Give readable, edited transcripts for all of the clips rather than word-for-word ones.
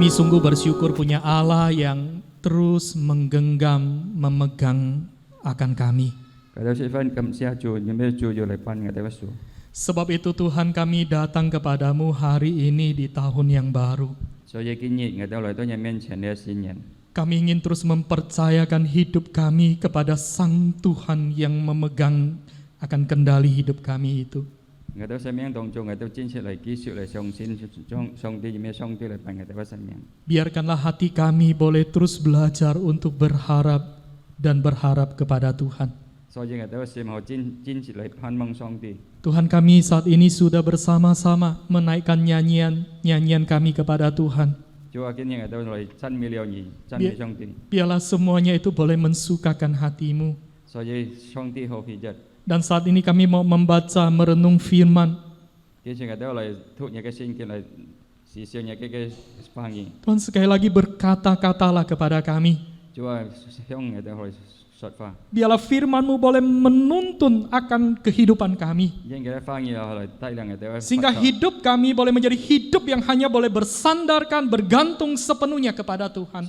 Kami sungguh bersyukur punya Allah yang terus menggenggam, memegang akan kami. Sebab itu Tuhan kami datang kepadamu hari ini di tahun yang baru. Kami ingin terus mempercayakan hidup kami kepada Sang Tuhan yang memegang akan kendali hidup kami itu. Biarkanlah hati kami boleh terus belajar untuk berharap dan berharap kepada Tuhan. Tuhan kami saat ini sudah bersama-sama menaikkan nyanyian kami kepada Tuhan. Biarlah semuanya itu boleh mensukakan hatimu. Dan saat ini kami mau membaca merenung firman. Tuhan sekali lagi berkata-katalah kepada kami. Biarlah firman-Mu boleh menuntun akan kehidupan kami. Sehingga hidup kami boleh menjadi hidup yang hanya boleh bersandarkan, bergantung sepenuhnya kepada Tuhan.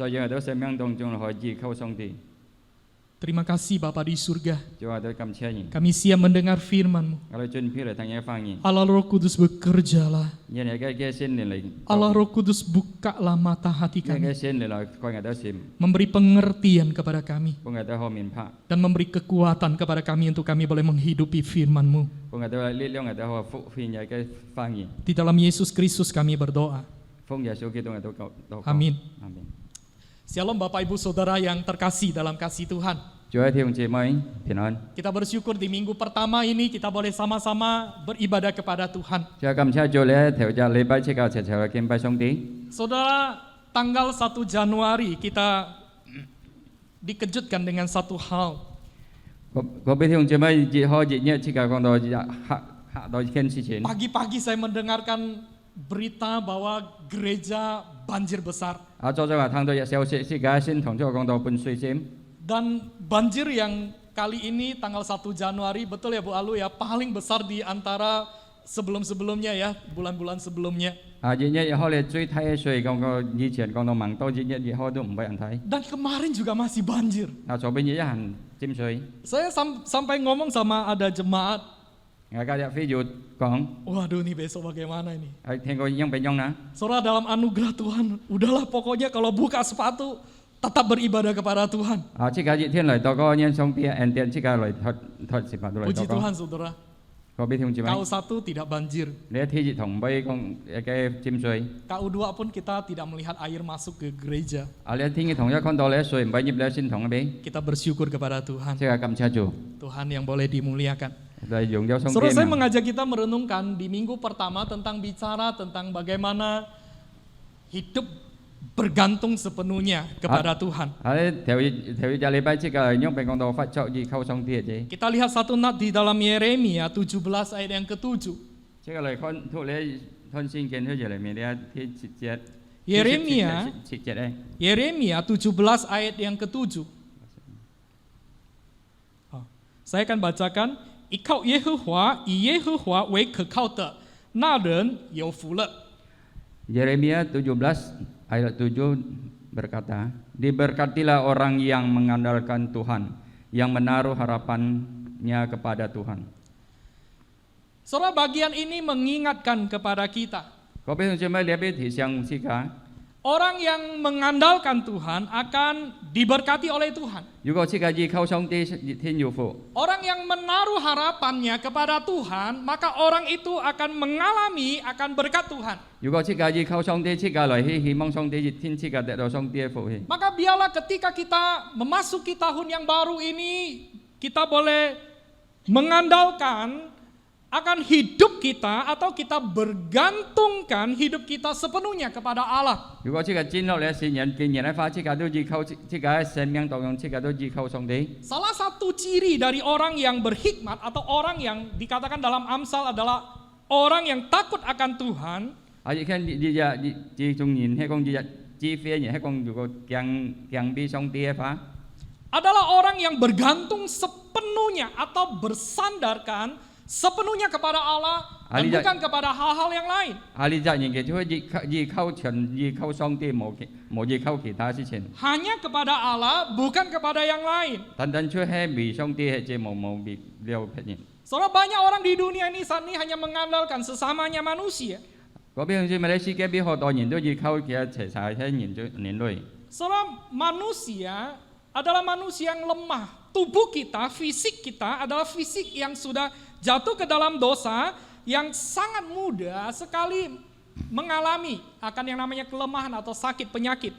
Terima kasih Bapa di surga. Kami siap mendengar firman-Mu. Allah Roh Kudus bekerjalah. Allah Roh Kudus bukalah mata hati kami. Memberi pengertian kepada kami. Dan memberi kekuatan kepada kami untuk kami boleh menghidupi firman-Mu. Di dalam Yesus Kristus kami berdoa. Amin. Shalom Bapak Ibu Saudara yang terkasih dalam kasih Tuhan. Kita bersyukur di minggu pertama ini kita boleh sama-sama beribadah kepada Tuhan. Saudara, tanggal 1 Januari kita dikejutkan dengan satu hal. Pagi-pagi saya mendengarkan berita bahwa gereja banjir besar. Dan banjir yang kali ini tanggal 1 Januari, betul ya Bu Alu ya, paling besar di antara sebelum-sebelumnya ya, bulan-bulan sebelumnya. Dan kemarin juga masih banjir. Saya sampai ngomong sama ada jemaat. Waduh nih besok bagaimana ini? Saudara, dalam anugerah Tuhan, udahlah pokoknya kalau buka sepatu tetap beribadah kepada Tuhan. Puji Tuhan saudara. KU1 tidak banjir. KU2 pun kita tidak melihat air masuk ke gereja. Kita bersyukur kepada Tuhan. Tuhan yang boleh dimuliakan. Saudara, saya mengajak kita merenungkan di minggu pertama tentang bicara tentang bagaimana hidup bergantung sepenuhnya kepada Tuhan. Kita lihat satu nat di dalam Yeremia 17 ayat yang ke-7. Yeremia 17 ayat yang ke-7. Saya akan bacakan. 依靠耶和华，以耶和华为可靠的，那人有福了。 Yeremia 17 ayat 7 berkata, diberkatilah orang yang mengandalkan Tuhan, yang menaruh harapannya kepada Tuhan. Saudara, bagian ini mengingatkan kepada kita. Orang yang mengandalkan Tuhan akan diberkati oleh Tuhan. Orang yang menaruh harapannya kepada Tuhan, maka orang itu akan mengalami akan berkat Tuhan. Maka biarlah ketika kita memasuki tahun yang baru ini, kita boleh mengandalkan akan hidup kita atau kita bergantungkan hidup kita sepenuhnya kepada Allah. Salah satu ciri dari orang yang berhikmat atau orang yang dikatakan dalam Amsal adalah orang yang takut akan Tuhan adalah orang yang bergantung sepenuhnya atau bersandarkan sepenuhnya kepada Allah dan bukan kepada hal-hal yang lain. Hanya kepada Allah, bukan kepada yang lain. Soalnya banyak orang di dunia ini saat ini hanya mengandalkan sesamanya manusia. Soalnya manusia adalah manusia yang lemah. Tubuh kita, fisik kita adalah fisik yang sudah jatuh ke dalam dosa, yang sangat mudah sekali mengalami akan yang namanya kelemahan atau sakit penyakit.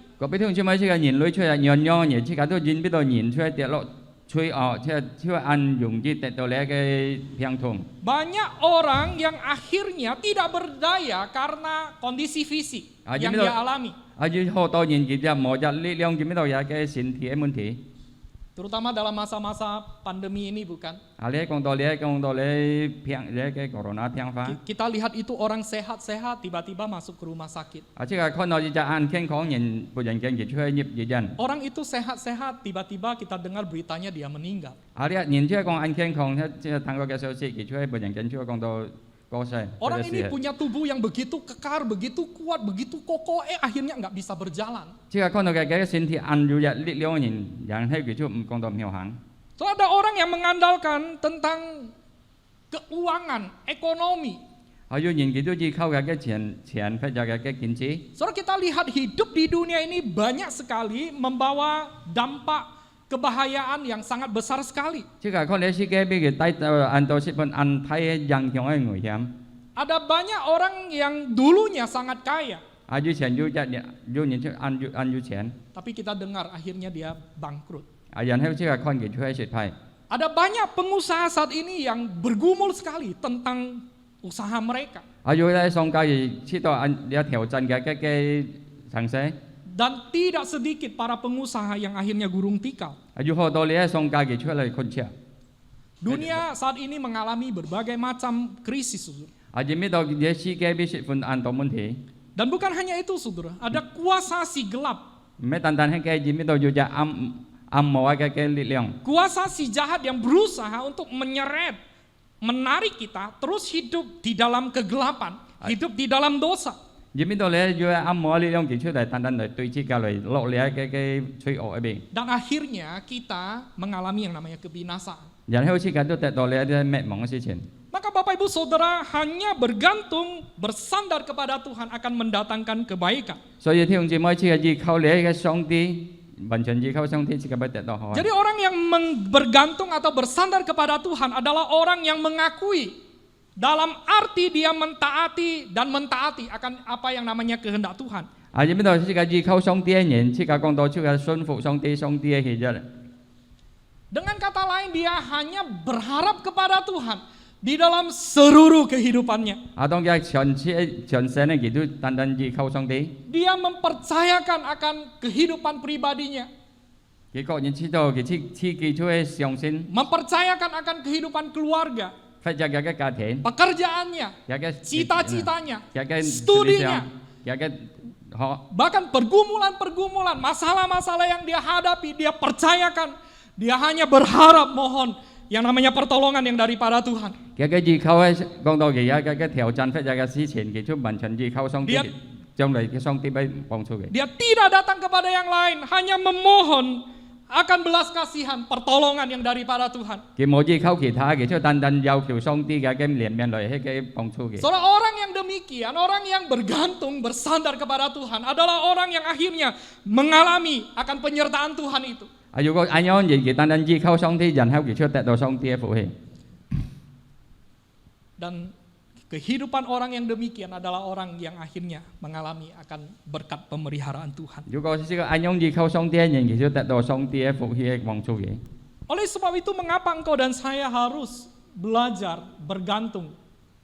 Banyak orang yang akhirnya tidak berdaya karena kondisi fisik yang dia alami. Terutama dalam masa-masa pandemi ini, bukan? Kita lihat itu orang sehat-sehat tiba-tiba masuk ke rumah sakit. Orang itu sehat-sehat tiba-tiba kita dengar beritanya dia meninggal. Orang ini punya tubuh yang begitu kekar, begitu kuat, begitu kokoh, akhirnya nggak bisa berjalan. So ada orang yang mengandalkan tentang keuangan, ekonomi. So kita lihat hidup di dunia ini banyak sekali membawa dampak kebahayaan yang sangat besar sekali. Ada banyak orang yang dulunya sangat kaya, tapi kita dengar akhirnya dia bangkrut. Ada banyak pengusaha saat ini yang bergumul sekali tentang usaha mereka. Dan tidak sedikit para pengusaha yang akhirnya gulung tikar. Dunia saat ini mengalami berbagai macam krisis, saudara. Dan bukan hanya itu, saudara. Ada kuasa si gelap. Kuasa si jahat yang berusaha untuk menyeret, menarik kita terus hidup di dalam kegelapan, hidup di dalam dosa. Dan akhirnya kita mengalami yang namanya kebinasaan. Maka Bapak Ibu Saudara, hanya bergantung, bersandar kepada Tuhan akan mendatangkan kebaikan. Jadi orang yang bergantung atau bersandar kepada Tuhan adalah orang yang mengakui, dalam arti dia mentaati dan mentaati akan apa yang namanya kehendak Tuhan. Dengan kata lain, dia hanya berharap kepada Tuhan di dalam seluruh kehidupannya. Dia mempercayakan akan kehidupan pribadinya, mempercayakan akan kehidupan keluarga, pekerjaannya, cita-citanya, studinya, bahkan pergumulan-pergumulan, masalah-masalah yang dia hadapi, dia percayakan, dia hanya berharap mohon yang namanya pertolongan yang daripada Tuhan. Dia tidak datang kepada yang lain, hanya memohon akan belas kasihan, pertolongan yang daripada Tuhan. Seorang orang yang demikian, orang yang bergantung, bersandar kepada Tuhan adalah orang yang akhirnya mengalami akan penyertaan Tuhan itu. Dan kehidupan orang yang demikian adalah orang yang akhirnya mengalami akan berkat pemeliharaan Tuhan. Oleh sebab itu, mengapa engkau dan saya harus belajar bergantung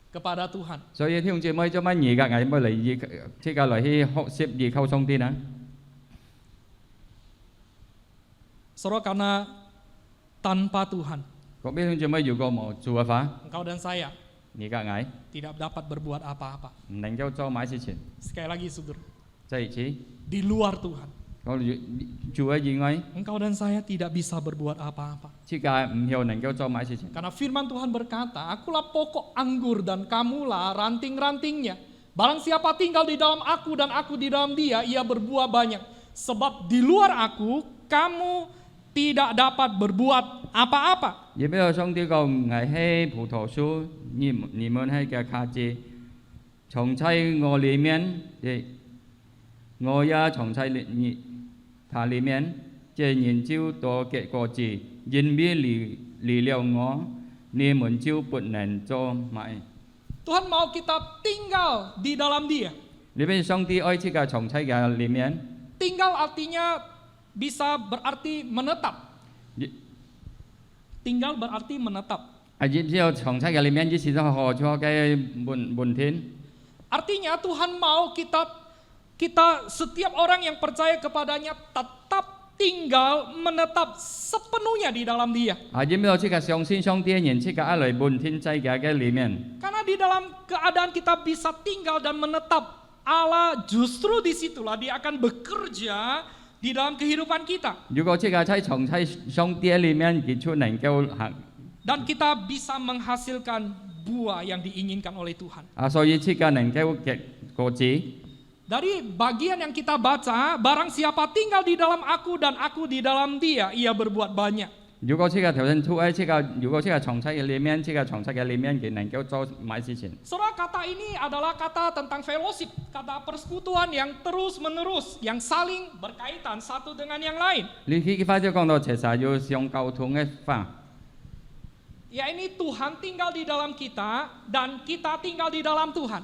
kepada Tuhan? Saudara, karena tanpa Tuhan, engkau dan saya tidak dapat berbuat apa-apa. Sekali lagi, saudara, di luar Tuhan engkau dan saya tidak bisa berbuat apa-apa. Karena firman Tuhan berkata, akulah pokok anggur dan kamulah ranting-rantingnya. Barang siapa tinggal di dalam aku dan aku di dalam dia, ia berbuah banyak. Sebab di luar aku, kamu tidak dapat berbuat apa-apa. Tuhan mau kita tinggal di dalam Dia. Tinggal artinya bisa berarti menetap. Tinggal berarti menetap. Artinya Tuhan mau kita setiap orang yang percaya kepadanya tetap tinggal menetap sepenuhnya di dalam Dia. Karena di dalam keadaan kita bisa tinggal dan menetap, Allah justru disitulah Dia akan bekerja di dalam kehidupan kita. Dan kita bisa menghasilkan buah yang diinginkan oleh Tuhan. Dari bagian yang kita baca, barang siapa tinggal di dalam aku dan aku di dalam dia, ia berbuat banyak. Saudara, kata ini adalah kata tentang fellowship, kata persekutuan yang terus menerus, yang saling berkaitan satu dengan yang lain. Ya, ini Tuhan tinggal di dalam kita dan kita tinggal di dalam Tuhan.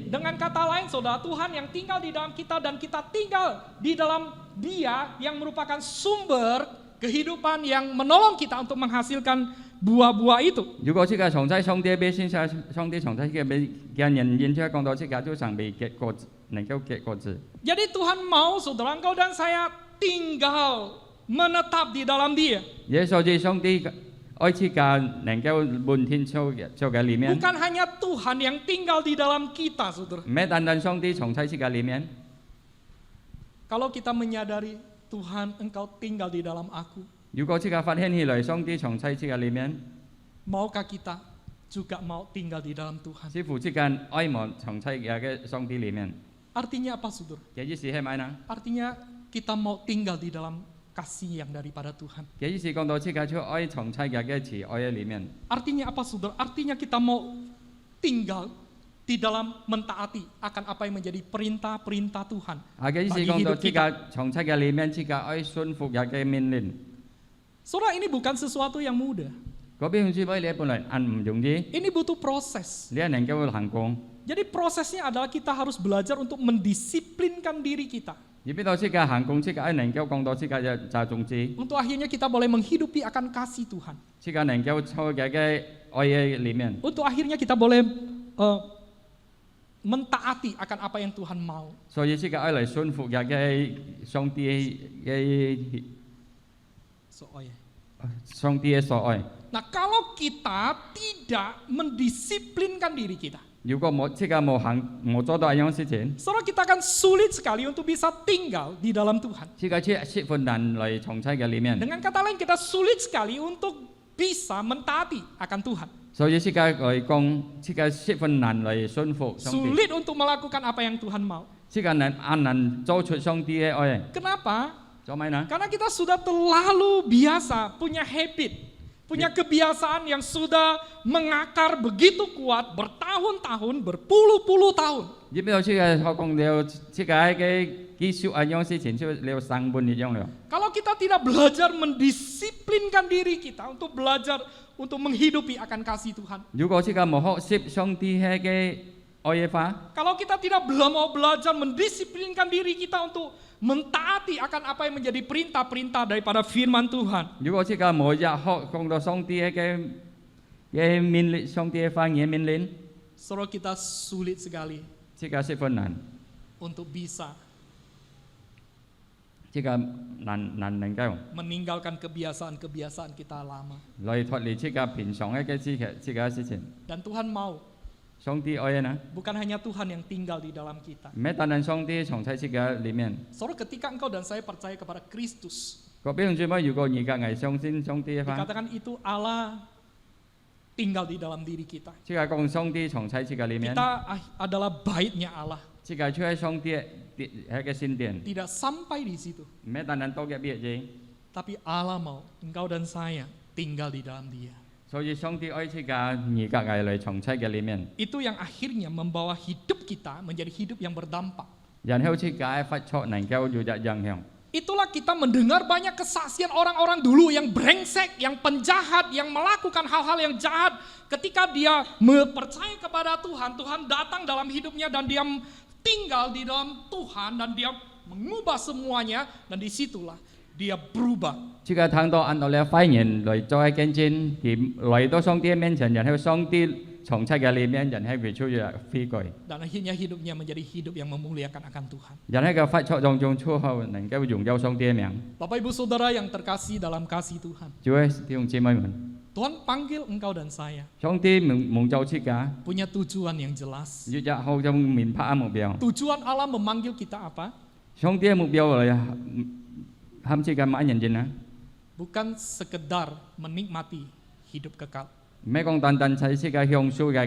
Dengan kata lain, saudara, Tuhan yang tinggal di dalam kita dan kita tinggal di dalam Dia yang merupakan sumber kehidupan yang menolong kita untuk menghasilkan buah-buah itu. Jadi Tuhan mau saudara, engkau dan saya tinggal menetap di dalam Dia. Bukan hanya Tuhan yang tinggal di dalam kita, saudara. Kalau kita menyadari Tuhan, engkau tinggal di dalam aku, maukah kita juga mau tinggal di dalam Tuhan? Artinya apa, saudara? Artinya kita mau tinggal di dalam kasih yang daripada Tuhan. Artinya apa, saudara? Artinya kita mau tinggal di dalam mentaati akan apa yang menjadi perintah-perintah Tuhan bagi hidup kita. Saudara, ini bukan sesuatu yang mudah. Ini butuh proses. Jadi prosesnya adalah kita harus belajar untuk mendisiplinkan diri kita. Untuk akhirnya kita boleh menghidupi akan kasih Tuhan. Untuk akhirnya kita boleh mentaati akan apa yang Tuhan mau. Nah, kalau kita tidak mendisiplinkan diri kita, saudara, kita akan sulit sekali untuk bisa tinggal di dalam Tuhan. Dengan kata lain, kita sulit sekali untuk bisa mentaati akan Tuhan. Sulit untuk melakukan apa yang Tuhan mau. Kenapa? Karena kita sudah terlalu biasa, punya habit, punya kebiasaan yang sudah mengakar begitu kuat bertahun-tahun, berpuluh-puluh tahun. Kalau kita tidak belajar mendisiplinkan diri kita untuk belajar untuk menghidupi akan kasih Tuhan. Kalau kita tidak mau belajar mendisiplinkan diri kita untuk mentaati akan apa yang menjadi perintah-perintah daripada firman Tuhan. Saudara, kita sulit sekali untuk bisa meninggalkan kebiasaan-kebiasaan kita lama. Dan Tuhan mau Bukan hanya Tuhan yang tinggal di dalam kita. 唔係單單上帝藏喺自己裏面。 Saudara, ketika engkau dan saya percaya kepada Kristus, 各位弟兄姊妹，如果而家係相信上帝嘅話， dikatakan itu Allah tinggal di dalam diri kita. 即係講上帝藏喺自己裏面， Kita adalah baitnya Allah. 即係出喺上帝係個聖殿， Tidak sampai di situ, 唔係單單多嘅別啫。 tapi Allah mau engkau dan saya tinggal di dalam Dia. 所以上帝愛自己而家係嚟藏喺嘅裏面， Itu yang akhirnya membawa hidup kita menjadi hidup yang berdampak. 然後自己發出能夠有日影響。 Itulah kita mendengar banyak kesaksian orang-orang dulu yang brengsek, yang penjahat, yang melakukan hal-hal yang jahat. Ketika dia percaya kepada Tuhan, Tuhan datang dalam hidupnya dan dia tinggal di dalam Tuhan dan dia mengubah semuanya, dan disitulah dia berubah. 即係睇到按照你發言嚟做一見證，而嚟到上帝面前，然後上帝藏喺嘅裏面，然後佢出嚟悔改， Dan akhirnya hidupnya menjadi hidup yang memuliakan akan Tuhan. 然後佢發出當中出後能夠榮耀上帝嘅名。 Bapak Ibu Saudara yang terkasih dalam kasih Tuhan, 諸位弟兄姊妹們， Tuhan panggil engkau dan saya 上帝蒙造自己， punya tujuan yang jelas. 日後就明白目標。 Tujuan Allah memanggil kita apa? 上帝嘅目標嚟喊自己乜人啫呢？ Bukan sekedar menikmati hidup kekal. 唔係講單單喺自己享受嘅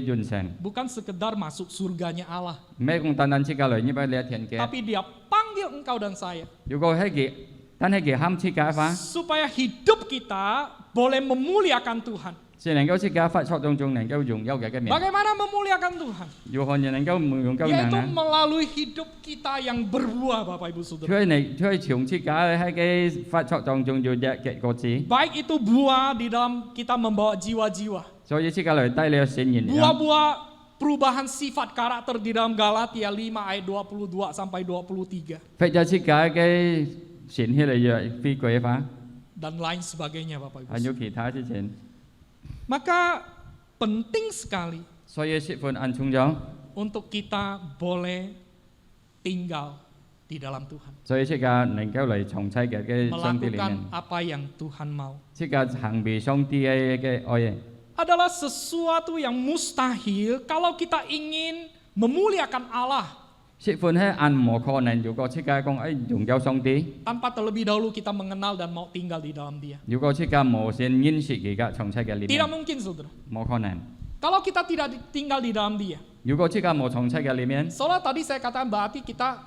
人生， Bukan sekedar masuk surganya Allah, 唔係講單單自己嚟呢班你天嘅。 tapi Dia panggil engkau dan saya 如果係佢，但係佢喊自己嘅話， supaya hidup kita boleh memuliakan Tuhan. 是能夠自己發出當中能夠榮耀嘅名。 Bagaimana memuliakan Tuhan? 如何人能夠榮耀人 Yaitu 呢？ melalui hidup kita yang berbuah, Bapak Ibu Saudara. 佢從自己喺嘅發出當中要嘅果子， Baik itu buah di dalam kita membawa jiwa-jiwa, 所以自己嚟帶嚟聖言。 buah-buah perubahan sifat karakter di dalam Galatia 5 ayat 22 sampai 23 發出自己嘅善起嚟要悔改嘅話， dan lain sebagainya, Bapak Ibu. 還有其他事情， Maka penting sekali 所以十分按重要， untuk kita boleh tinggal di dalam Tuhan, 所以自己能夠嚟從喺嘅上帝裏面， melakukan apa yang Tuhan mau. 自己行為上帝嘅愛。 Adalah sesuatu yang mustahil kalau kita ingin memuliakan Allah 十分係按無可能，如果自己講榮耀上帝， tanpa terlebih dahulu kita mengenal dan mau tinggal di dalam Dia. 如果自己無先認識自己從喺嘅裏 Tidak 面， mungkin, saudara. 冇可能。 Kalau kita tidak tinggal di dalam Dia, 如果自己冇從喺嘅裏面， soalnya tadi saya katakan berarti kita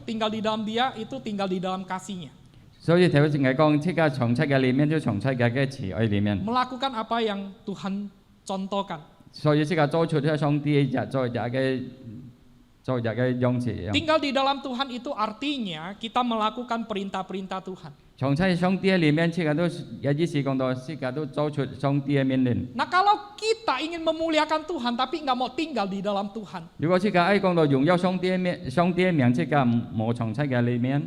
tinggal di dalam Dia itu tinggal di dalam kasih-Nya. 所以頭先係講自己從喺嘅裏面，就從喺嘅慈愛裏面， Melakukan apa yang Tuhan contohkan. 所以自己做出喺上帝做嘅樣子。 Tinggal di dalam Tuhan itu artinya kita melakukan perintah-perintah Tuhan. 從喺上帝嘅裏面，自己都有啲事講到，自己都做出上帝嘅命令。 Nah, kalau kita ingin memuliakan Tuhan tapi nggak mau tinggal di dalam Tuhan, 如果自己講到榮耀上帝嘅名，自己冇從喺嘅裏面，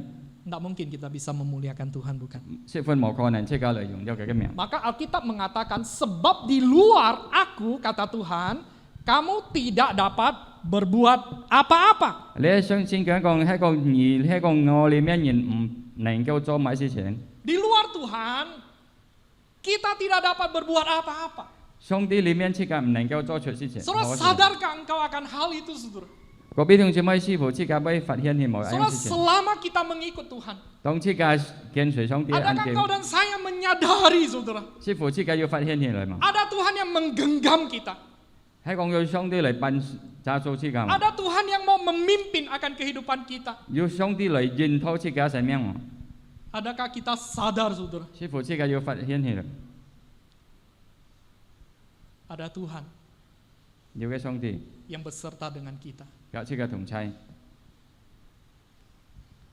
nggak mungkin kita bisa memuliakan Tuhan, bukan? 十分冇可能自己嚟榮耀佢嘅名。 Maka Alkitab mengatakan sebab di luar aku, kata Tuhan, kamu tidak dapat berbuat apa-apa. 你喺聖經講喺個我裏面人唔能夠做乜事情， Di luar Tuhan, kita tidak dapat berbuat apa-apa. 上帝裏面自己唔能夠做出事情。 Saudara, sadarkah engkau akan hal itu, saudara? 嗰邊同姊妹師傅自己會發現係冇一樣 Saudara, 事情。 selama kita mengikut Tuhan, 當自己跟隨上帝嘅 adakah 安 engkau dan saya menyadari, saudara? 師傅自己要發現起來嘛？ Ada Tuhan yang menggenggam kita. 喺講要上帝嚟辦揸做自己嘛？ Ada Tuhan yang mau memimpin akan kehidupan kita. 要上帝嚟認透自己嘅生命嘛？ Adakah kita sadar, saudara? 師傅自己要發現起來， Ada Tuhan 要嘅上帝 yang beserta dengan kita. 有自己同在。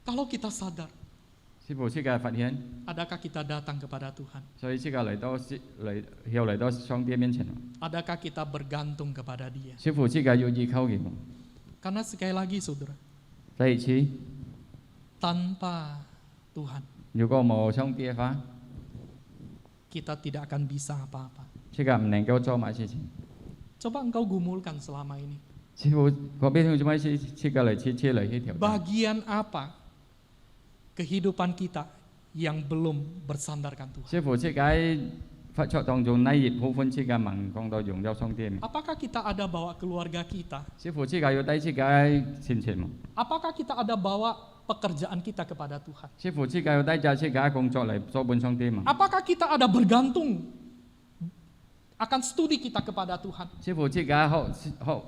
Kalau kita sadar, 師傅自己發現， adakah kita datang kepada Tuhan? 所以自己嚟到上帝面前。 Adakah kita bergantung kepada Dia? 師傅自己要依靠佢。 Karena sekali lagi, saudara, 第二次， tanpa Tuhan, 如果冇上帝嘅話， kita tidak akan bisa apa-apa. 自己唔能夠做乜事情。 Coba engkau gumulkan selama ini. 師傅嗰邊同姊妹自己嚟次次嚟去調整。 Bagian apa kehidupan kita yang belum bersandarkan Tuhan? 師傅自己發出當中乃業好歡之嘅民講到榮耀上帝。 Apakah kita ada bawa keluarga kita? 師傅之嘅要低之嘅前前嘛。 Apakah kita ada bawa pekerjaan kita kepada Tuhan? 師傅之嘅要低就之嘅工作嚟做本上帝嘛。 Apakah kita ada bergantung akan studi kita kepada Tuhan? 師傅之嘅學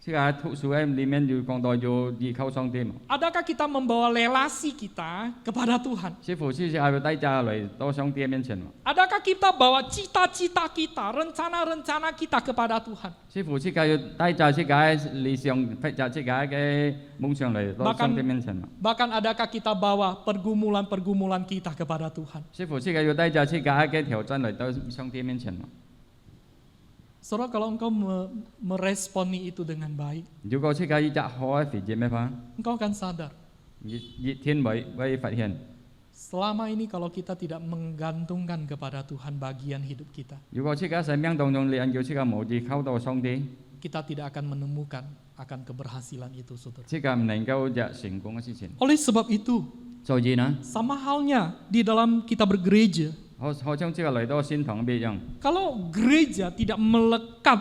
之嘅讀書喺裡面要講到要依靠上帝嘛。 Adakah kita membawa relasi kita kepada Tuhan? 師傅之嘅要低就嚟到上帝面前嘛。 Adakah kita bawa cita-cita kita, rencana-rencana kita kepada Tuhan? 師傅之嘅要低就之嘅理想發展之嘅夢想嚟到上帝面前嘛。 Bahkan adakah kita bawa pergumulan-pergumulan kita kepada Tuhan? 師傅之嘅要低就之嘅挑戰嚟到上帝面前嘛。 Saudara, kalau engkau meresponi itu dengan baik, 如果之嘅一隻好嘅肥姐咩法， engkau akan sadar 熱天會發現。 selama ini kalau kita tidak menggantungkan kepada Tuhan bagian hidup kita, 如果之嘅生命當中你按照之嘅無依靠到上帝， kita tidak akan menemukan akan keberhasilan itu, saudara. 之嘅唔能夠有成功嘅事情。 Oleh sebab itu, 所以呢， sama halnya di dalam kita bergereja, 好像之嘅嚟到先堂一樣。 kalau gereja tidak melekat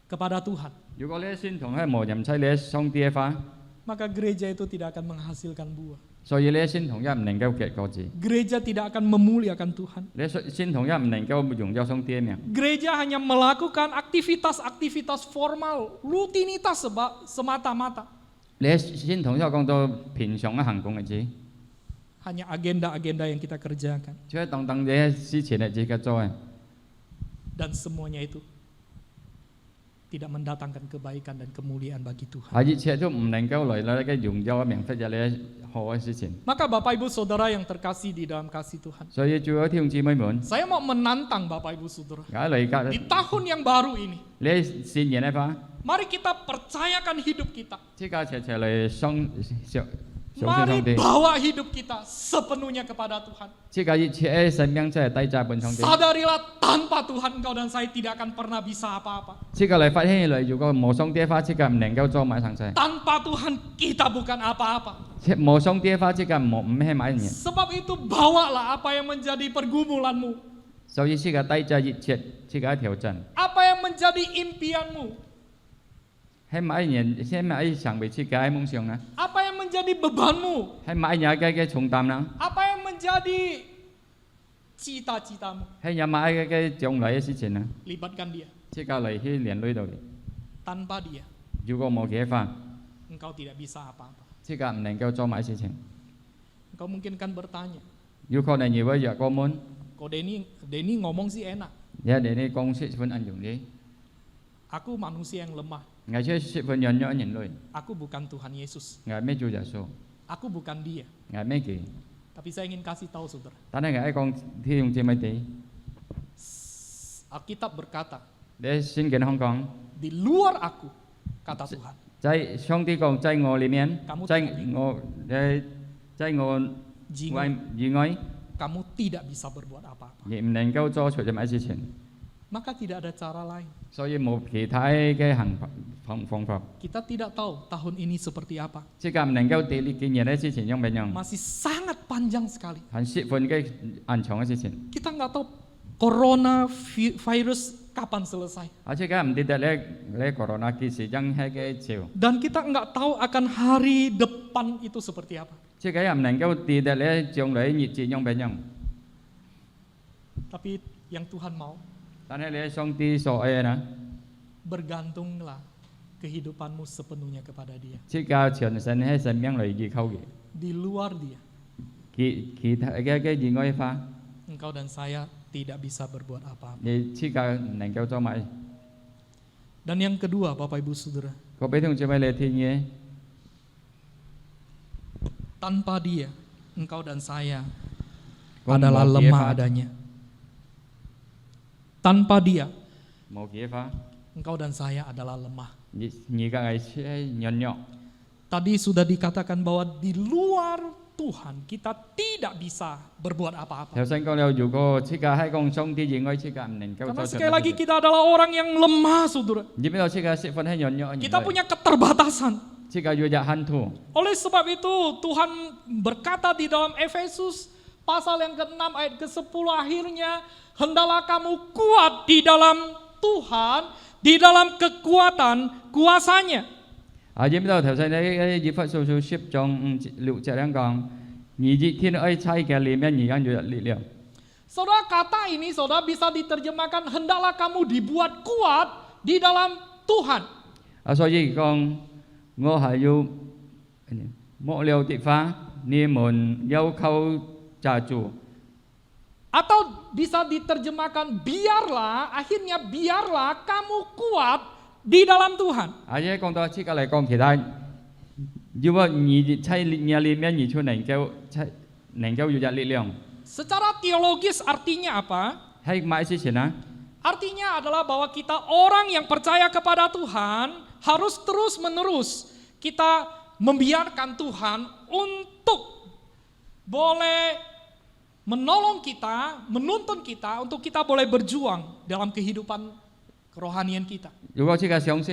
kepada Tuhan, 如果你先堂係無任妻你上帝嘅話， maka gereja itu tidak akan menghasilkan buah. 所以你先堂一唔能夠結果子， Gereja tidak akan memuliakan Tuhan. 你先堂一唔能夠榮耀上帝嘅名。 Gereja hanya melakukan aktivitas-aktivitas formal, rutinitas semata-mata. 你先堂一講到平常嘅行動嘅字， Hanya agenda-agenda yang kita kerjakan. 即係等等你事前嘅自己做嘅， Dan semuanya itu tidak mendatangkan kebaikan dan kemuliaan bagi Tuhan. 係一切都唔能夠嚟到一個榮耀嘅名分，就你好嘅事情。 Maka Bapak Ibu Saudara yang terkasih di dalam kasih Tuhan, 所以主要弟兄姊妹們， saya mau menantang Bapak Ibu Saudara 解嚟隔 di tahun yang baru ini. 你善言嘅話， Mari kita percayakan hidup kita. 即刻齊齊嚟上 Mari bawa hidup kita sepenuhnya kepada Tuhan. 即刻一切生命真係低在本上帝。 Sadarilah tanpa Tuhan engkau dan saya tidak akan pernah bisa apa-apa. 即刻嚟發現嚟，如果冇上帝嘅話，即刻唔能夠做埋上世。 Tanpa Tuhan kita bukan apa-apa. 冇上帝嘅話，即刻唔係買人。 Sebab itu bawalah apa yang menjadi pergumulanmu. 所以即刻低在一切，即刻挑戰。 Apa yang menjadi impianmu. 係買人，係買上輩即刻夢想啦。 Apa yang menjadi bebanmu. 係買人嘅重擔啦。 Apa yang menjadi cita-citamu. 係有買嘅將來嘅事情啦。 Libatkan dia. 即刻嚟去連累到你。 Tanpa dia 如果冇嘅話， engkau tidak bisa apa-apa. 即刻唔能夠做埋事情。 Engkau mungkin kan bertanya, 有可能以為若過門， kok Denny ngomong sih enak. 有你啲公司分按用啲， Aku manusia yang lemah. 我出十分人約人類， Aku bukan Tuhan Yesus. 我咩做耶穌， Aku bukan dia. 我咩嘅。 Tapi saya ingin kasih tahu saudara. 但係我講弟兄姊妹哋， Alkitab berkata, 你先見香港， di luar aku, kata Tuhan. 在上帝講在我裡面，在我外以外， Kamu tidak bisa berbuat apa-apa. 亦唔能夠做出啲咩事情， Maka tidak ada cara lain. 所以冇其他嘅方法， Kita tidak tahu tahun ini seperti apa. 即係唔能夠地呢件嘢嘅事情樣點樣， Masih sangat panjang sekali. 係十分嘅漫長嘅事情， Kita nggak tahu corona virus kapan selesai. 而且唔知得咧 corona 幾時將係嘅潮， Dan kita nggak tahu akan hari depan itu seperti apa. 即係唔能夠知得咧將來日子樣點樣， Tapi yang Tuhan mau, 但係咧上帝所愛啦， bergantunglah kehidupanmu sepenuhnya kepada Dia. 即係全身喺生命嚟依靠嘅， Di luar Dia, 其他嘅以外化， engkau dan saya tidak bisa berbuat apa-apa. 你即係唔能夠做埋。 Dan yang kedua, Bapak Ibu Saudara, 各位同志們嚟聽嘢， tanpa Dia, engkau dan saya Kau adalah mau lemah dia, adanya. Tanpa Dia, 冇嘅話， engkau dan saya adalah lemah. 而家係軟弱。 Tadi sudah dikatakan bahwa di luar Tuhan kita tidak bisa berbuat apa-apa. 頭先講了，如果即係喺講上帝以外，即係唔能夠 Karena 做出 sekali lagi kita adalah orang yang lemah, saudara. 因為即係十分係軟弱， Kita punya keterbatasan. 即係要有限度。 Oleh sebab itu Tuhan berkata di dalam Efesus pasal yang ke-6 ayat ke-10 akhirnya, hendaklah kamu kuat di dalam Tuhan, di dalam kekuatan kuasanya. 知唔知道頭先咧以弗所書10章6節咁講，而熱天愛差嘅裏面而家有力量。 Saudara, kata ini saudara bisa diterjemahkan hendaklah kamu dibuat kuat di dalam Tuhan. 所以講我係要末了的話，你們要靠家主。 Atau bisa diterjemahkan biarlah, akhirnya biarlah kamu kuat di dalam Tuhan. 而且講到這個嚟講，其他如果你在你裏面你就能夠有力量。 Secara teologis artinya apa? 喺買之前啊， Artinya adalah bahwa kita orang yang percaya kepada Tuhan harus terus-menerus kita membiarkan Tuhan untuk boleh menolong kita, menuntun kita untuk kita boleh berjuang dalam kehidupan kerohanian kita. 如果這個相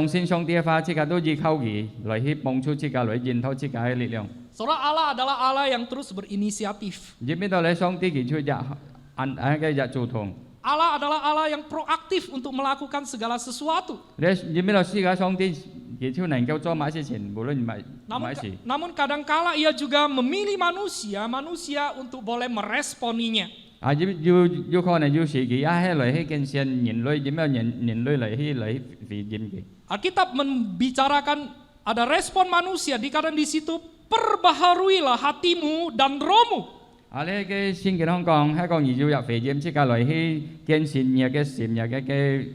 信上帝嘅話，這個都依靠佢來去幫助這個來源頭這個嘅力量。 Saudara, Allah adalah Allah yang terus berinisiatif. 知唔知道咧？上帝佢出日做同。 Allah adalah Allah yang proaktif untuk melakukan segala sesuatu. 你知唔知道世界上帝佢就能夠做乜事情，無論乜事。 Namun kadangkala ia juga memilih manusia untuk boleh meresponinya. 有可能有時佢喺嚟去跟上人類點樣人類嚟回應佢。 Alkitab membicarakan ada respon manusia, dikatakan di situ perbaharuilah hatimu dan rohmu. 呢個聖經講係講要入回應這個嚟去跟上嘅神嘅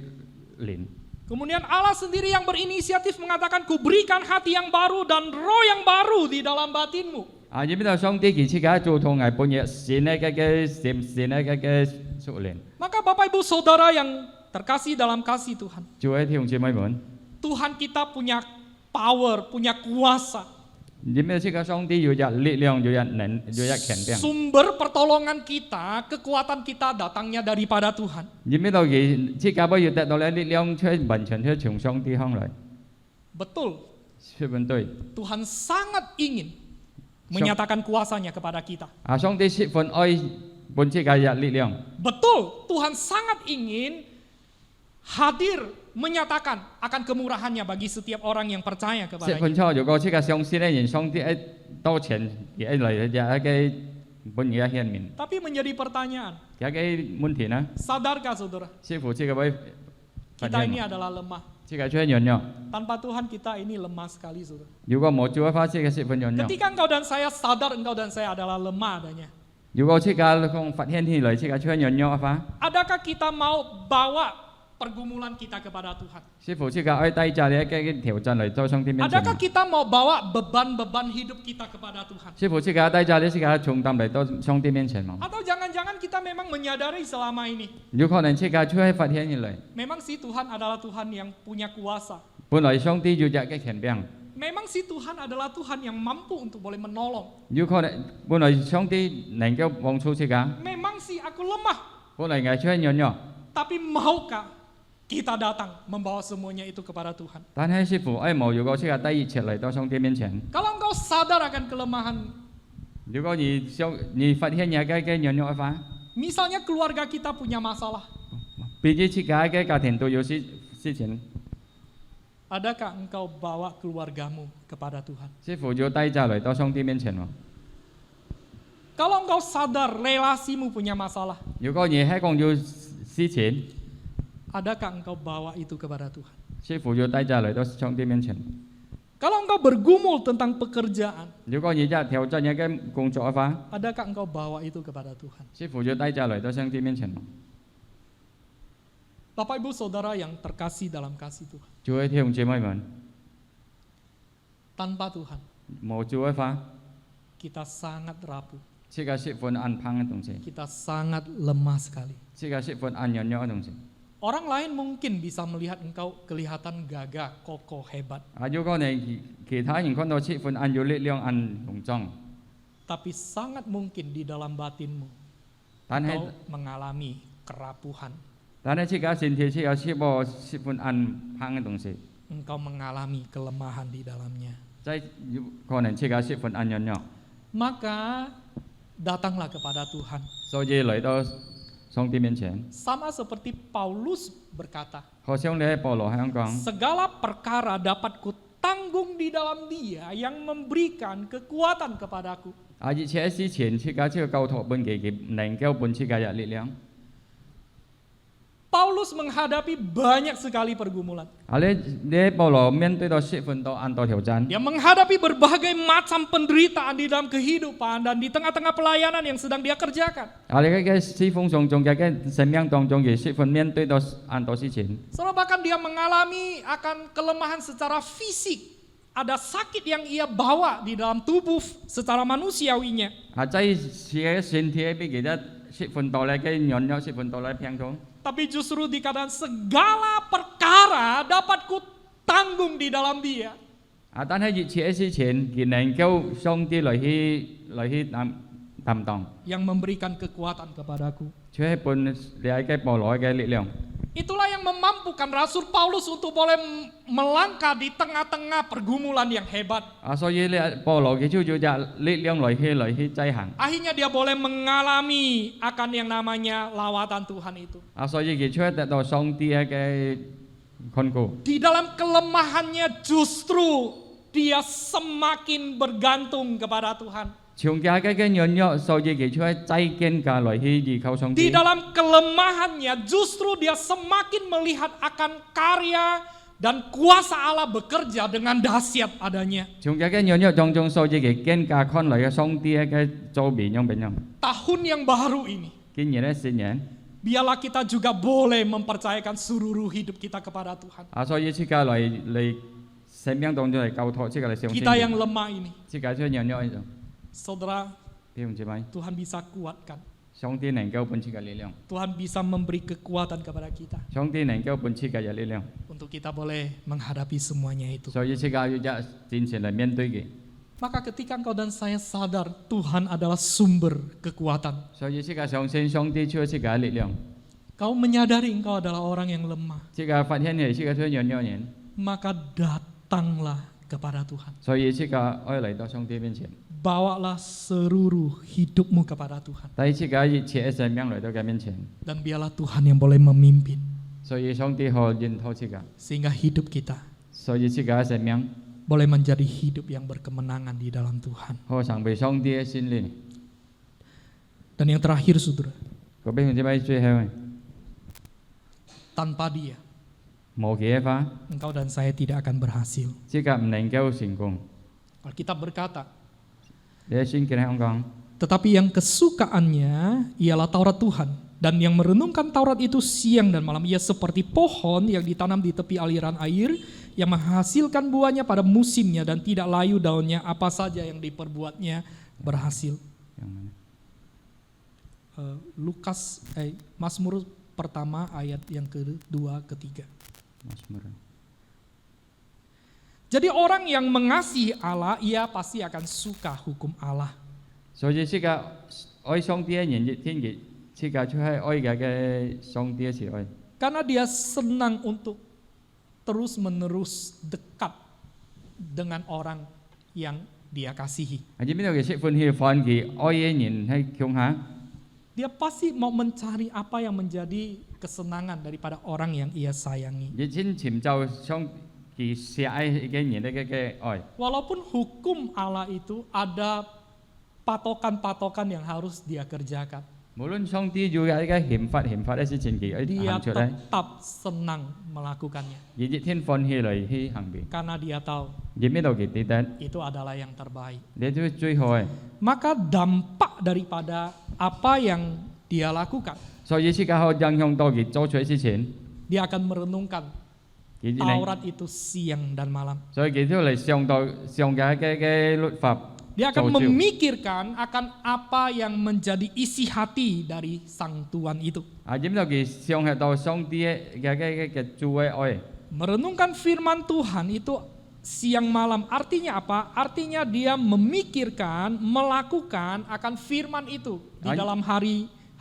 靈。 Kemudian Allah sendiri yang berinisiatif mengatakan, kuberikan hati yang baru dan roh yang baru di dalam batinmu. 知唔知道上帝佢自己做同係本日神嘅神嘅屬靈。 Maka Bapak Ibu Saudara yang terkasih dalam kasih Tuhan, 做一條姊妹們， Tuhan kita punya power, punya kuasa. 知唔知這個上帝有日力量，有日權柄。 Sumber pertolongan kita, kekuatan kita datangnya daripada Tuhan. 知唔知道佢這個要得到嘅力量，出完全出從上帝向來。 Betul, 是唔對。 Tuhan sangat ingin menyatakan kuasanya kepada kita. 上帝釋放愛本這個日力量。 Betul, Tuhan sangat ingin hadir menyatakan akan kemurahannya bagi setiap orang yang percaya 釋 kepadanya. 放出如果這個相信咧，人上帝多錢嘅嚟嘅嘅本嘅顯面， Tapi menjadi pertanyaan, 嘅問題呢？ sadarkah saudara, 師傅這個位 kita ini adalah lemah. 這個出現樣。 Tanpa Tuhan kita ini lemah sekali saudara. 如果冇做嘅話，這個釋放樣。 Ketika engkau dan saya sadar engkau dan saya adalah lemah adanya. 如果這個講發現起來，這個出現樣嘅話， Adakah kita mau bawa pergumulan kita kepada Tuhan? 師傅這個愛帶着你嘅挑戰嚟到上帝面前。 Adakah kita mau bawa beban-beban hidup kita kepada Tuhan? 師傅這個帶着你這個重擔嚟到上帝面前嘛？ Atau jangan-jangan kita memang menyadari selama ini, 有可能這個出現發現起來， memang si Tuhan adalah Tuhan yang punya kuasa. 本來上帝有隻嘅權柄， Memang si Tuhan adalah Tuhan yang mampu untuk boleh menolong. 有可能本來上帝能夠幫助這個， Memang sih aku lemah, 本來係出現樣樣。 tapi maukah kita datang membawa semuanya itu kepada Tuhan? 但係師傅，冇如果這個第一次嚟到上帝面前， Kalau engkau sadar akan kelemahan, 如果你發現有嘅樣樣嘅話， misalnya keluarga kita punya masalah, 彼此之間嘅家庭都有事情， adakah engkau bawa keluargamu kepada Tuhan? 師傅就帶着嚟到上帝面前喎。 Kalau engkau sadar relasimu punya masalah, 如果你係講有事情， adakah engkau bawa itu kepada Tuhan? 師傅就帶着嚟到上帝面前。 Kalau engkau bergumul tentang pekerjaan, 如果你在挑戰一個工作嘅話， adakah engkau bawa itu kepada Tuhan? 師傅就帶着嚟到上帝面前。 Bapak Ibu Saudara yang terkasih dalam kasih Tuhan, 諸位弟兄姊妹們， tanpa Tuhan 冇主嘅話， kita sangat rapuh, 這個釋放暗棒嘅東西， kita sangat lemah sekali. 這個釋放暗樣樣嘅東西。 Orang lain mungkin bisa melihat engkau kelihatan gagah, kokoh, hebat, 有可能其他人看到釋放暗有力量、暗雄壯， tapi sangat mungkin di dalam batinmu 但係 engkau mengalami kerapuhan, 這個身體是有釋放暗棒嘅東西， engkau mengalami kelemahan di dalamnya. 即係有可能這個釋放暗樣樣。 Maka datanglah kepada Tuhan. 所以來到上帝面前， Sama seperti Paulus berkata, 好像你喺保羅香港， segala perkara dapat kutanggung di dalam Dia yang memberikan kekuatan kepadaku. 而且之前設計這個教徒本嘅能夠本設計嘅力量。 Paulus menghadapi banyak sekali pergumulan. 你保羅面對到十分多很多挑戰， Dia menghadapi berbagai macam penderitaan di dalam kehidupan dan di tengah-tengah pelayanan yang sedang dia kerjakan. 你嘅侍奉上中嘅生命當中嘅十分面對到很多事情， Saudara, bahkan dia mengalami akan kelemahan secara fisik. Ada sakit yang ia bawa di dalam tubuh secara manusiawinya. 在自己身體俾其他十分多嘅軟弱，十分多嘅病痛。 Tapi justru dikatakan segala perkara dapat kutanggung di dalam Dia. 但係熱切之前，佢能夠上帝來去擔當， Yang memberikan kekuatan kepadaku. 就係本你嘅保羅嘅力量。 Itulah yang memampukan Rasul Paulus untuk boleh melangkah di tengah-tengah pergumulan yang hebat. 所以你保羅佢就有隻力量來去制衡。 Akhirnya dia boleh mengalami akan yang namanya lawatan Tuhan itu. 所以佢出得到上帝嘅看顧。 Di dalam kelemahannya justru dia semakin bergantung kepada Tuhan. 從佢嘅軟弱，所以佢出再堅架來去依靠上 Di 帝。 dalam kelemahannya justru dia semakin melihat akan karya dan kuasa Allah bekerja dengan dahsyat adanya. 從佢嘅軟弱當中，所以佢堅架看來嘅上帝嘅做變樣變樣。 Tahun yang baru ini, 今年咧新年， biarlah kita juga boleh mempercayakan seluruh hidup kita kepada Tuhan. 所以即刻嚟生命當中嚟交託，即刻嚟相信。 Kita yang lemah ini, 即刻出軟弱呢種， saudara, 弟兄姊妹， Tuhan bisa kuatkan. 上帝能夠本設嘅力量， Tuhan bisa memberi kekuatan kepada kita 上帝能夠本設嘅力量， untuk kita boleh menghadapi semuanya itu. 所以即刻要一戰前嚟面對嘅。 Maka ketika engkau dan saya sadar Tuhan adalah sumber kekuatan, 所以即刻相信上帝出設嘅力量， kau menyadari engkau adalah orang yang lemah, 即刻發現係即刻出軟弱人， maka datanglah kepada Tuhan. 所以即刻愛嚟到上帝面前， Bawalah seluruh hidupmu kepada Tuhan. 第即刻熱切嘅生命嚟到佢面前， Dan biarlah Tuhan yang boleh memimpin 所以上帝可引導即刻， sehingga hidup kita 所以即刻嘅生命 boleh menjadi hidup yang berkemenangan di dalam Tuhan. 可成為上帝嘅心靈。 Dan yang terakhir saudara, 各位兄弟姊妹，最後 tanpa Dia 冇佢嘅話， engkau dan saya tidak akan berhasil. 即刻唔能夠成功。 Alkitab berkata, 你喺聖經喺香港。 tetapi yang kesukaannya ialah Taurat Tuhan, dan yang merenungkan Taurat itu siang dan malam. Ia seperti pohon yang ditanam di tepi aliran air, yang menghasilkan buahnya pada musimnya dan tidak layu daunnya, apa saja yang diperbuatnya berhasil. Yang mana? Mazmur pertama ayat yang kedua, ketiga. Mazmur. Jadi orang yang mengasihi Allah, ia pasti akan suka hukum Allah. 所以即刻愛上帝嘅人，熱天熱，即刻出喺愛嘅上帝嘅慈愛。 Karena dia senang untuk terus-menerus dekat dengan orang yang dia kasihi. 喺邊度嘅釋歡喜歡佢愛嘅人喺強下， Dia pasti mau mencari apa yang menjadi kesenangan daripada orang yang ia sayangi. 熱天尋找上佢錫愛嘅人嘅愛。 Walaupun hukum Allah itu ada patokan-patokan yang harus dia kerjakan, 無論上帝要有一個憲法嘅事情，佢 dia 行出嚟， tetap senang melakukannya. 熱天歡喜嚟去行變。 Karena dia tahu 熱邊度佢記得， itu adalah yang terbaik. 你都最好嘅。 Maka dampak daripada apa yang dia lakukan, 所以即刻可影響到佢做出嘅事情， dia akan merenungkan 佢 Taurat itu siang dan malam. 所以佢都嚟上到上嘅律法。 Dia akan 造就 memikirkan akan apa yang menjadi isi hati dari sang Tuhan itu. 點到佢上係到上帝嘅主嘅愛。 Merenungkan firman Tuhan itu siang malam, artinya apa? Artinya dia memikirkan, melakukan akan firman itu di dalam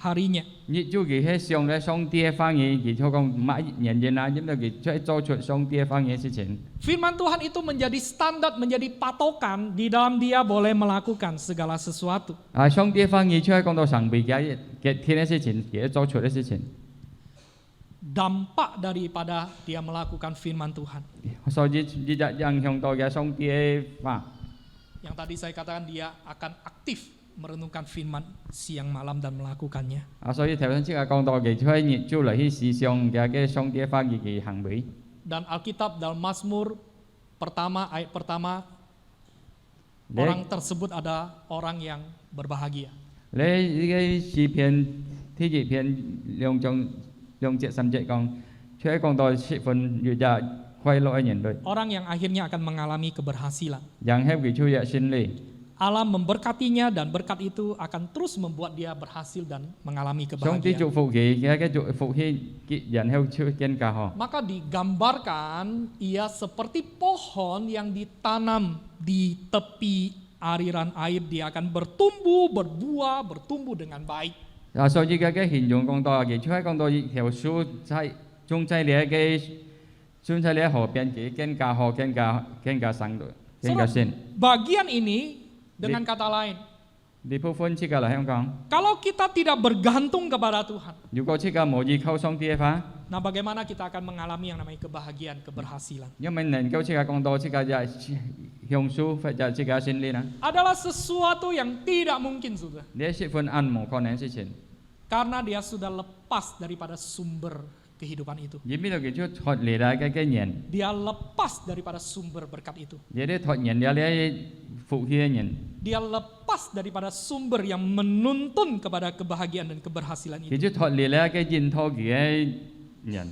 harinya. 日主佢喺上咧上帝嘅方言，佢講乜人啊，因為佢出做出上帝嘅方言嘅事情。Firman Tuhan itu menjadi standar, menjadi patokan di dalam dia boleh melakukan segala sesuatu. 啊，上帝嘅方言出嚟講到上邊嘅天嘅事情，佢做出嘅事情。Dampak daripada dia melakukan firman Tuhan. 所以日日影響到嘅上帝嘅話。 Yang tadi saya katakan dia akan aktif merenungkan firman siang malam dan melakukannya. 啊，所以頭先即係講到嘅，佢日主嚟去思想嘅上帝嘅方言嘅行為。 Dan Alkitab dalam Mazmur pertama ayat pertama orang tersebut ada orang yang berbahagia. 你呢個詩篇第二篇兩節三節講，佢係講到十分日日快樂嘅人類。 Orang yang akhirnya akan mengalami keberhasilan. 人係佢出日勝利。 Allah memberkatinya dan berkat itu akan terus membuat dia berhasil dan mengalami 上帝祝 kebahagiaan. 福佢，嘅祝福佢人係出見教學。 Maka digambarkan ia seperti pohon yang ditanam di tepi aliran air, dia akan bertumbuh, berbuah, bertumbuh dengan baik. 啊，所以嘅形容講到嘅，佢係講到條樹在種在你嘅種在你河邊嘅見教學，見教生度，見教先。 Bagian ini dengan kata lain, 呢部分即係嚟香港。 kalau kita tidak bergantung kepada Tuhan, 如果即係冇依靠上帝嘅話， nah bagaimana kita akan mengalami yang namanya kebahagiaan, keberhasilan? 因為能夠即係講到即係向數或者即係勝利啦， Adalah sesuatu yang tidak mungkin sudah, 呢係十分冇可能嘅事情。 karena dia sudah lepas daripada sumber kehidupan itu. 而邊度叫做脫離啦嘅人， Dia lepas daripada sumber berkat itu. 有啲脫人，有啲復氣嘅人， Dia lepas daripada sumber yang menuntun kepada kebahagiaan dan keberhasilan 叫 itu. 做脫離啦嘅認托嘅人。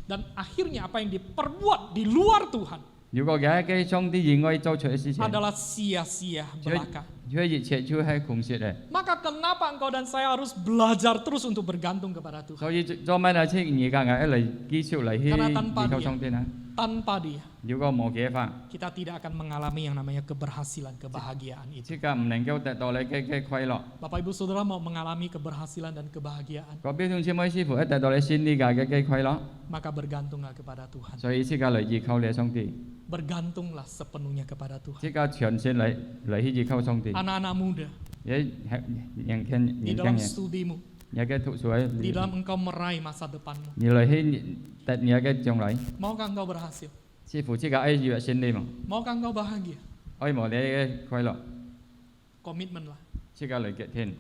Dan akhirnya apa yang diperbuat di luar Tuhan 如果嘅上帝以外做出嘅事情， adalah sia-sia belaka. 佢一切就係空穴嘅。 Maka kenapa engkau dan saya harus belajar terus untuk bergantung kepada Tuhan? 所以做咩啦？即係而家一嚟繼續嚟去依靠上帝啦。 Tanpa dia, 如果冇嘅話， kita tidak akan mengalami yang namanya keberhasilan, kebahagiaan itu. 即係唔能夠得到你嘅快樂。 Bapak Ibu Saudara mau mengalami keberhasilan dan kebahagiaan, 個表兄姊妹師傅一得到你先呢個嘅快樂， maka bergantunglah kepada Tuhan. 所以即刻嚟依靠你上帝， Bergantunglah sepenuhnya kepada Tuhan. 即刻全線嚟去依靠上帝。 Anak-anak muda, 人 di 聽 dalam 人， studimu, 有嘅讀書喺， di dalam engkau meraih masa depanmu, 你嚟去得有嘅將來， maukah engkau berhasil? 師傅即刻愛住先你嘛， Maukah engkau bahagia? 愛慕你嘅快樂， Komitmenlah, 即刻嚟結天，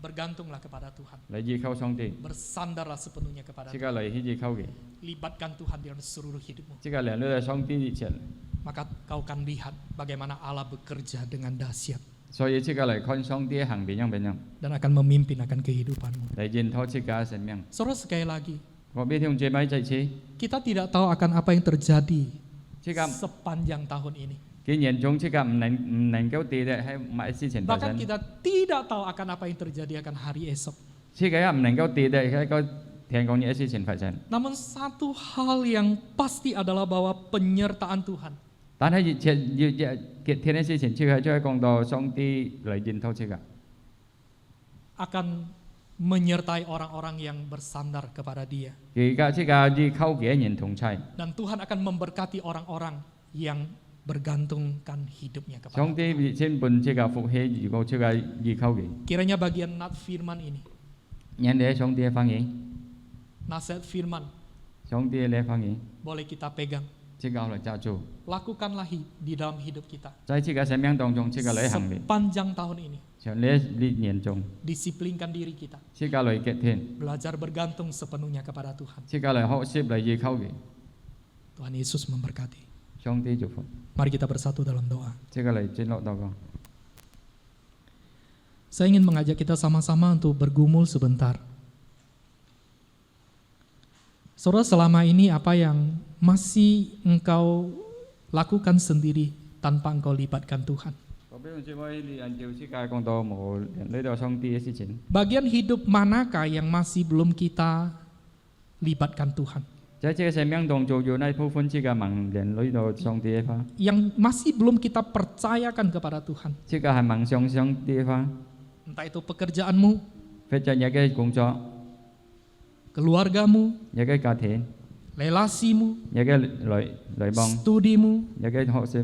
bergantunglah kepada Tuhan, 嚟依靠上帝， bersandarlah sepenuhnya kepada 即 Tuhan, 刻嚟去依靠佢， libatkan Tuhan di dalam seluruh hidupmu. 即刻嚟到上帝面前， Maka kau akan lihat bagaimana Allah bekerja dengan dahsyat 所以即刻嚟看上帝行邊樣邊樣， dan akan memimpin akan kehidupanmu. 嚟認托即刻生命。 Saudara, sekali lagi, 個表兄姊妹在此， kita tidak tahu akan apa yang terjadi 即刻 sepanjang tahun ini. 嘅嚴重即刻唔能夠地咧喺乜事情發 Bahkan 生。 kita tidak tahu akan apa yang terjadi akan hari esok. 即係唔能夠地咧喺個聽講嘅事情發生。 Namun satu hal yang pasti adalah bahwa penyertaan Tuhan 但係要結天嘅事情，即係講到上帝嚟認托即刻， akan menyertai orang-orang yang bersandar kepada Dia. 而家即係依靠嘅人同齊， Dan Tuhan akan memberkati orang-orang yang bergantungkan hidupnya kepada 上帝先本即係福氣，如果即係依靠嘅， Kiranya bagian nat firman ini, 人哋上帝嘅方言， nasihat firman 上帝嘅方言， boleh kita pegang. 即係嚟揸住， Lakukanlah di dalam hidup kita 在即係生命當中即係嚟行嘅， sepanjang tahun ini. 像呢年中， Disiplinkan diri kita, 即係嚟結天， belajar bergantung sepenuhnya kepada Tuhan. 即係嚟學習嚟依靠嘅， Tuhan Yesus memberkati. 上帝祝福， Mari kita bersatu dalam doa. 即係嚟進落禱告。 Saya ingin mengajak kita sama-sama untuk bergumul sebentar. Saudara, selama ini apa yang masih engkau lakukan sendiri tanpa engkau libatkan Tuhan? 個表兄姊妹，你按照即係講到冇呢度上帝嘅事情。 Bagian hidup manakah yang masih belum kita libatkan Tuhan? 在這個生命當中有那部分即係盲人裏頭上帝嘅話， Yang masih belum kita percayakan kepada Tuhan? 即係係盲上上帝嘅話， Entah itu pekerjaanmu, phép cho những cái công作, keluargamu, những cái gia đình, relasimu, những cái lợi bong, studimu, những cái học習,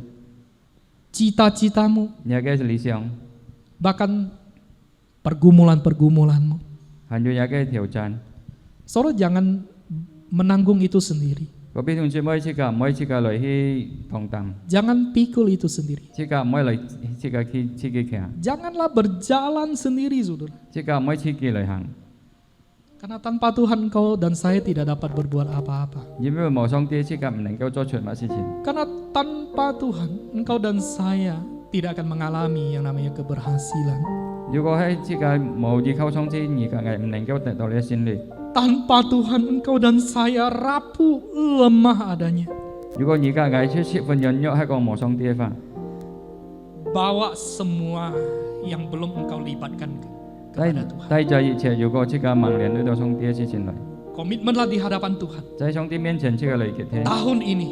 cita-citamu, những cái lý想, bahkan pergumulan-pergumulanmu. hanya những cái挑戰. Saudara jangan menanggung itu sendiri. Có biết không, mỗi cái lời hi thòng tầm, Jangan pikul itu sendiri. mỗi lời khi kia, Janganlah berjalan sendiri, saudara. mỗi cái lời hàng. Karena tanpa Tuhan engkau dan saya tidak dapat berbuat apa-apa. Karena tanpa Tuhan engkau dan saya tidak akan mengalami yang namanya keberhasilan. Tanpa Tuhan engkau dan saya rapuh, lemah adanya. Bawa semua yang belum engkau libatkan kepada Tuhan. Komitmenlah di hadapan Tuhan. Tahun ini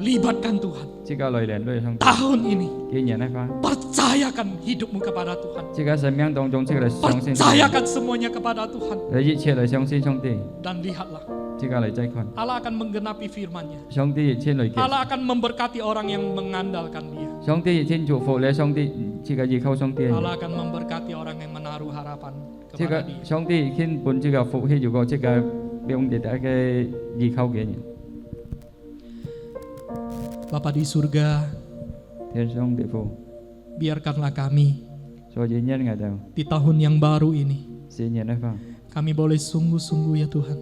libatkan Tuhan. Tahun ini percayakan hidupmu kepada Tuhan. Percayakan semuanya kepada Tuhan. Dan lihatlah, Allah akan menggenapi firman-Nya. Allah akan memberkati orang yang mengandalkan Dia. Allah akan memberkati orang yang menaruh harapan kepada Dia. Bapa di surga, biarkanlah kami di tahun yang baru ini, kami boleh sungguh-sungguh ya Tuhan,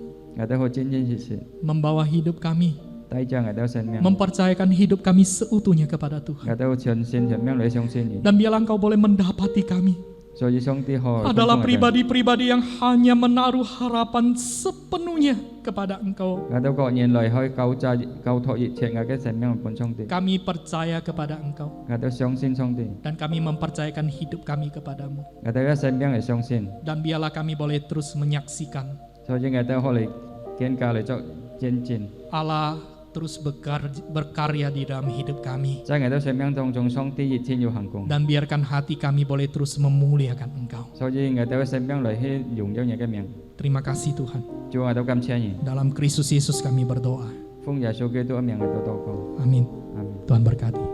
membawa hidup kami, mempercayakan hidup kami seutuhnya kepada Tuhan. Dan biarlah Engkau boleh mendapati kami adalah pribadi-pribadi yang hanya menaruh harapan sepenuhnya kepada Engkau. Kami percaya kepada Engkau dan kami mempercayakan hidup kami kepadamu. Dan biarlah kami boleh terus menyaksikan Allah terus berkarya di dalam hidup kami. Dan biarkan hati kami boleh terus memuliakan Engkau. Terima kasih Tuhan. Dalam Kristus Yesus kami berdoa. Amin. Tuhan berkati.